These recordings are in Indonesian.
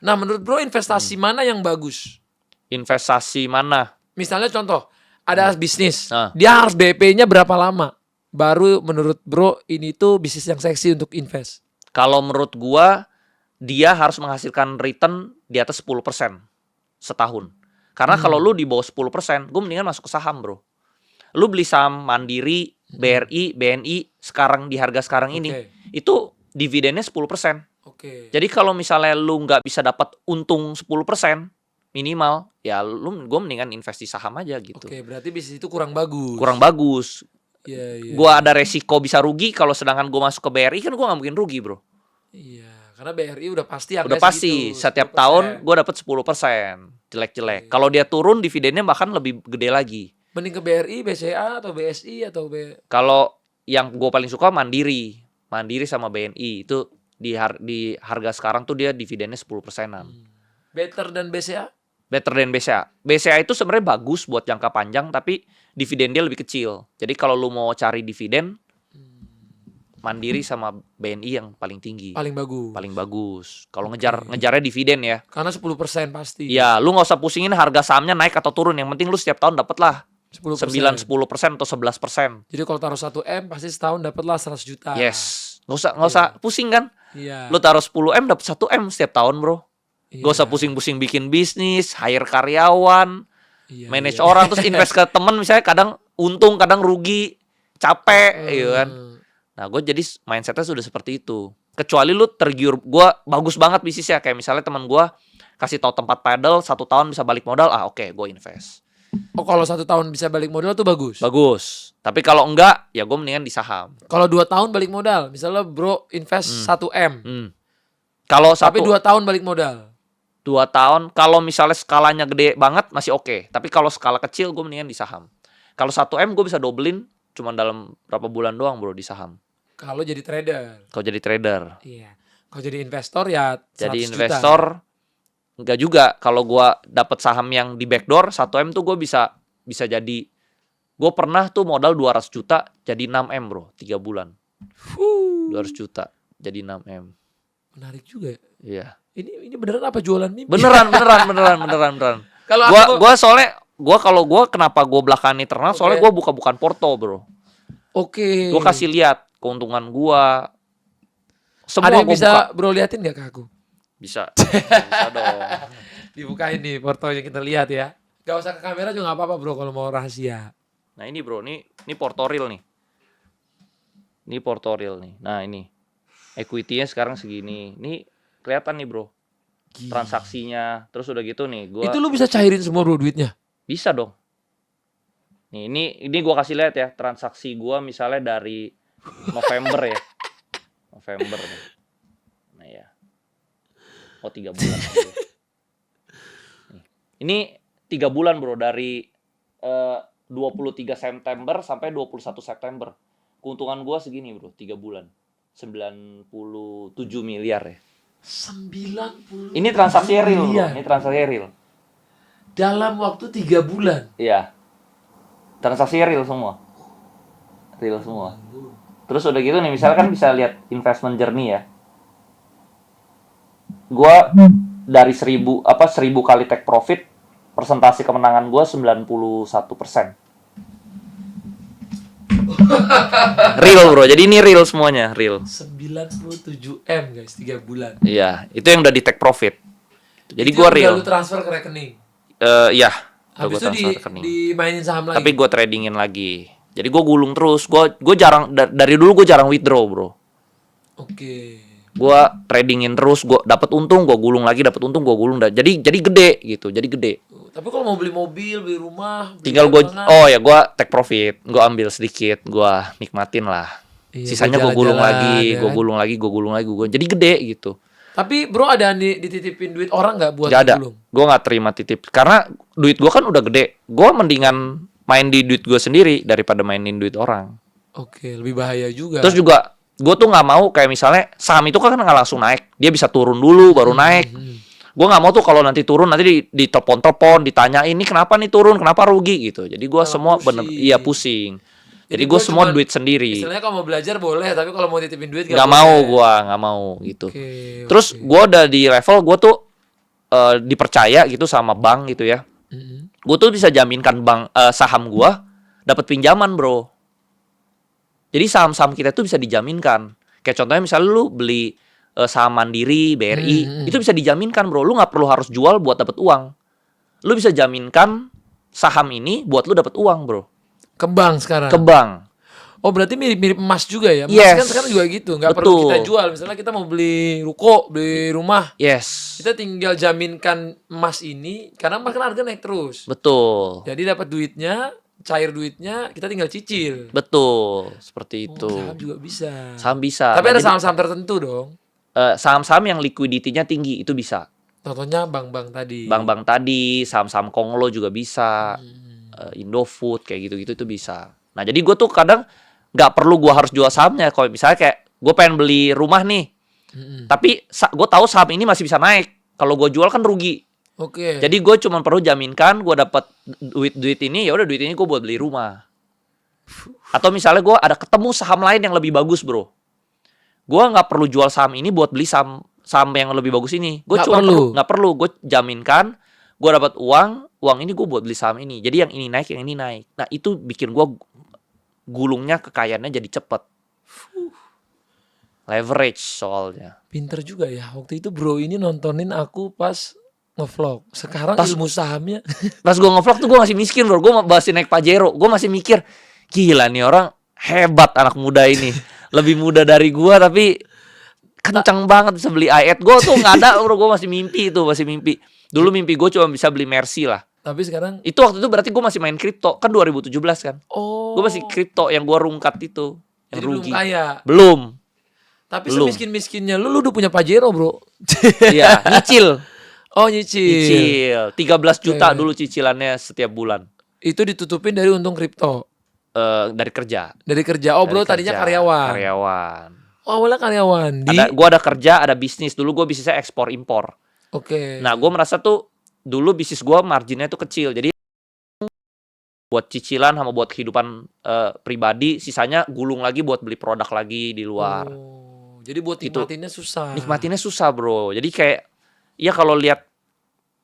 Nah, menurut bro investasi mana yang bagus? Investasi mana? Misalnya contoh, ada bisnis, Nah. dia harus BP-nya berapa lama? Baru menurut bro ini tuh bisnis yang seksi untuk invest. Kalau menurut gua, dia harus menghasilkan return di atas 10% setahun. Karena kalau lu di bawah 10%, gue mendingan masuk ke saham, bro. Lu beli saham Mandiri, BRI, BNI sekarang di harga sekarang ini, itu dividennya 10%. Jadi kalau misalnya lu nggak bisa dapat untung 10% minimal, ya gue mendingan invest di saham aja gitu. Berarti bisnis itu kurang bagus. Kurang bagus. Iya. Gua ada resiko bisa rugi, kalau sedangkan gue masuk ke BRI kan gue nggak mungkin rugi, bro. Iya, karena BRI udah pasti Udah pasti segitu, setiap 10%. Tahun gue dapat 10%. Jelek-jelek. Kalau dia turun dividennya bahkan lebih gede lagi. Mending ke BRI, BCA atau BSI atau Kalau yang gue paling suka Mandiri sama BNI itu di harga sekarang tuh dia dividennya 10%-an. Better dan BCA? Better than BCA. BCA itu sebenarnya bagus buat jangka panjang, tapi dividen dia lebih kecil. Jadi kalau lu mau cari dividen, Mandiri sama BNI yang paling tinggi. Paling bagus. Kalau ngejarnya dividen ya. Karena 10% pasti. Ya, lu nggak usah pusingin harga sahamnya naik atau turun. Yang penting lu setiap tahun dapet lah 9-10% atau 11%. Jadi kalau taruh 1M pasti setahun dapet lah 100 juta. Yes. Nggak usah pusing kan. Iya. Lu taruh 10M dapet 1M setiap tahun, bro. Gak usah pusing-pusing bikin bisnis, hire karyawan, manage orang, terus invest ke temen misalnya kadang untung, kadang rugi, capek gitu kan. Nah gue jadi mindsetnya sudah seperti itu. Kecuali lu tergiur, gue bagus banget bisnisnya. Kayak misalnya teman gue kasih tahu tempat paddle, 1 tahun bisa balik modal, oke, gue invest. Oh kalau 1 tahun bisa balik modal tuh bagus? Bagus. Tapi kalau enggak, ya gue mendingan di saham. Kalau 2 tahun balik modal, misalnya bro invest 1M. Kalau tapi 2 tahun balik modal. 2 tahun, kalau misalnya skalanya gede banget masih oke. Tapi kalau skala kecil gue mendingan di saham. Kalau 1M gue bisa dobelin cuma dalam berapa bulan doang, bro, di saham. Kalau jadi trader. Iya. Kalau jadi investor ya 100 jadi investor juta. Enggak juga. Kalau gue dapet saham yang di backdoor 1M tuh gue bisa jadi. Gue pernah tuh modal 200 juta jadi 6M, bro, 3 bulan. 200 juta jadi 6M. Menarik juga ya. Iya. Ini beneran apa jualan mimpi? Beneran. Kalau gue kenapa gue belakangan ini terkenal, soalnya gue bukan porto, bro. Gue kasih lihat keuntungan gue. Semua ada yang bisa buka. Bro liatin gak ke aku? Bisa dong. Dibukain nih portonya kita lihat ya. Gak usah ke kamera juga gak apa-apa, bro, kalau mau rahasia. Nah ini, bro, ini porto real nih. Ini porto real nih. Nah ini equity-nya sekarang segini. Ini kelihatan nih, bro. Transaksinya. Terus udah gitu nih itu lu bisa cairin semua, bro, duitnya? Bisa dong. Nih ini gue kasih lihat ya. Transaksi gue misalnya dari November ya. November nih. Nah ya. 3 bulan. Ini 3 bulan, bro. Dari 23 September sampai 21 September. Keuntungan gue segini, bro. 3 bulan. 97 miliar ya. 90. Ini transaksi real, bro. Ini transaksi real. Dalam waktu 3 bulan. Iya. Transaksi real semua. Terus udah gitu nih, misalkan bisa lihat investment journey ya. Gua dari 1000 kali take profit, persentase kemenangan gua 91%. Real, bro. Jadi ini real semuanya, real. 97M guys, 3 bulan. Iya, itu yang udah di take profit. Jadi gue real. Lu transfer ke rekening. Iya. Habis itu dimainin saham lagi. Tapi gue tradingin lagi. Jadi gue gulung terus. Gue jarang dari dulu gue jarang withdraw, bro. Oke. Gue tradingin terus. Gue dapat untung, gue gulung lagi, dapat untung, gue gulung. Jadi gede gitu. Jadi gede. Tapi kalau mau beli mobil, beli rumah, tinggal gue gue take profit, gue ambil sedikit, gue nikmatin lah. Iya, sisanya gue gulung lagi, gue gulung lagi, jadi gede gitu. Tapi bro ada dititipin duit orang nggak buat gak ada. Gulung? Gue nggak terima titip karena duit gue kan udah gede. Gue mendingan main di duit gue sendiri daripada mainin duit orang. Oke, lebih bahaya juga. Terus juga gue tuh nggak mau kayak misalnya saham itu kan nggak langsung naik, dia bisa turun dulu baru naik. Gue nggak mau tuh kalau nanti turun nanti ditelepon ditanya ini kenapa nih turun, kenapa rugi gitu. Jadi gue semua pusing. Jadi gue semua duit sendiri. Istilahnya kalau mau belajar boleh, tapi kalau mau titipin duit nggak mau gitu. Okay. Terus gue udah di level gue tuh dipercaya gitu sama bank gitu ya. Gue tuh bisa jaminkan saham gue dapat pinjaman, bro. Jadi saham-saham kita tuh bisa dijaminkan. Kayak contohnya misalnya lu beli saham Mandiri, BRI, itu bisa dijaminkan, bro. Lu nggak perlu harus jual buat dapat uang. Lu bisa jaminkan saham ini buat lu dapat uang, bro. Ke bank sekarang. Ke bank. Oh, berarti mirip-mirip emas juga ya? Emas Yes. kan sekarang juga gitu, nggak Betul. perlu kita jual. Misalnya kita mau beli ruko, beli rumah, Yes. kita tinggal jaminkan emas ini, karena emas kan harga naik terus. Betul. Jadi dapat duitnya, cair duitnya, kita tinggal cicil. Betul. Seperti itu. Oh, saham juga bisa. Saham bisa. Tapi Nah, ada jadi, saham-saham tertentu dong. saham-saham yang liquidity-nya tinggi itu bisa. Contohnya bank-bank tadi. Bank-bank tadi, saham-saham Konglo juga bisa. Indofood kayak gitu-gitu itu bisa. Nah, jadi gue tuh kadang nggak perlu gue harus jual sahamnya. Kalau misalnya kayak gue pengen beli rumah nih, tapi gue tahu saham ini masih bisa naik. Kalau gue jual kan rugi. Oke. Jadi gue cuma perlu jaminkan gue dapat duit ini, ya udah duit ini gue buat beli rumah. Atau misalnya gue ada ketemu saham lain yang lebih bagus, bro. Gue nggak perlu jual saham ini buat beli saham yang lebih bagus ini. Gue cuma nggak perlu. Gue jaminkan gue dapat uang ini gue buat beli saham ini. Jadi yang ini naik, yang ini naik. Nah itu bikin gue gulungnya kekayaannya jadi cepet. Leverage soalnya. Pinter juga ya. Waktu itu bro ini nontonin aku pas ngevlog. Sekarang Pas- ilmu sahamnya. Pas gue ngevlog tuh gue masih miskin, bro. Gue masih naik Pajero. Gue masih mikir, gila nih orang hebat anak muda ini. Lebih muda dari gue tapi kencang banget bisa beli i8. Gue tuh nggak ada, bro. Gue masih mimpi itu, masih mimpi. Dulu mimpi gue cuma bisa beli Mercy lah. Tapi sekarang Itu waktu itu berarti gue masih main kripto. Kan 2017 kan. Gue masih kripto yang gue rungkat itu. Yang jadi rugi. belum kaya. Belum. Tapi Belum. semiskin-miskinnya lu udah punya Pajero, bro. Iya, nyicil. Oh, nyicil. Nyicil. 13 juta Oke. dulu cicilannya setiap bulan. Itu ditutupin dari untung kripto. Dari kerja. Dari kerja. Oh, bro Dari tadinya kerja. karyawan. Karyawan. Oh, awalnya karyawan. Gue ada kerja, ada bisnis. Dulu gue bisnisnya ekspor impor. Oke. Nah, gue merasa tuh dulu bisnis gue marginnya tuh kecil. Jadi buat cicilan sama buat kehidupan pribadi, sisanya gulung lagi buat beli produk lagi di luar. Oh, jadi buat Gitu. nikmatinnya susah. Nikmatinnya susah, bro. Jadi kayak ya kalau lihat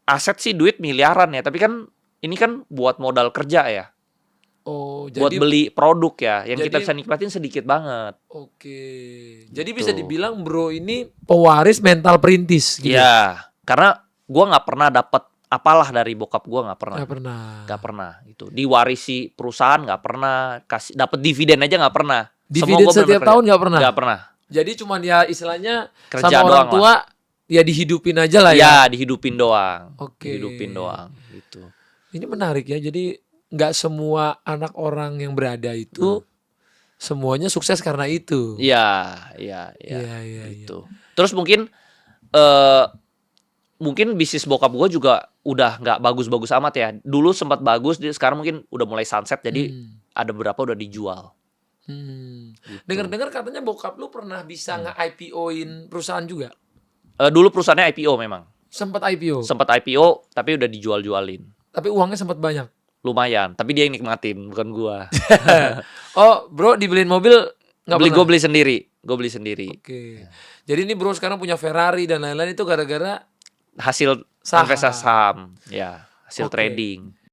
aset sih duit miliaran ya, tapi kan ini kan buat modal kerja ya. Oh, Buat jadi beli produk ya, yang kita jadi- bisa nikmatin sedikit banget. oke. Jadi Gitu. bisa dibilang bro ini pewaris mental perintis gitu. Iya, karena gua nggak pernah dapat apalah dari bokap gua, nggak pernah. Nggak pernah. Nggak pernah gitu. Diwarisi perusahaan nggak pernah, kasih dapat dividen aja nggak pernah. Dividen gua setiap bener-bener tahun nggak pernah. Nggak pernah. Jadi cuman ya istilahnya Kerja sama orang doang tua ya dihidupin aja lah ya. Ya, dihidupin doang. Oke. Dihidupin doang gitu. Ini menarik ya. Jadi nggak semua anak orang yang berada itu semuanya sukses karena itu. Iya, iya, Iya, iya. iya, iya. Gitu. Terus mungkin mungkin bisnis bokap gue juga udah nggak bagus-bagus amat ya. Dulu sempat bagus, sekarang mungkin udah mulai sunset. Jadi ada beberapa udah dijual. Gitu. Dengar-dengar katanya bokap lu pernah bisa nge-IPO-in perusahaan juga. Dulu perusahaannya IPO memang. Sempat IPO. Sempat IPO tapi udah dijual-jualin. Tapi uangnya sempat banyak. Lumayan, tapi dia yang nikmatin, bukan gua. Oh, bro dibeliin mobil nggak pernah? Gue beli sendiri. Gue beli sendiri. Oke. Jadi ini bro sekarang punya Ferrari dan lain-lain itu gara-gara Hasil Saham. investasi saham, ya, hasil Oke. trading.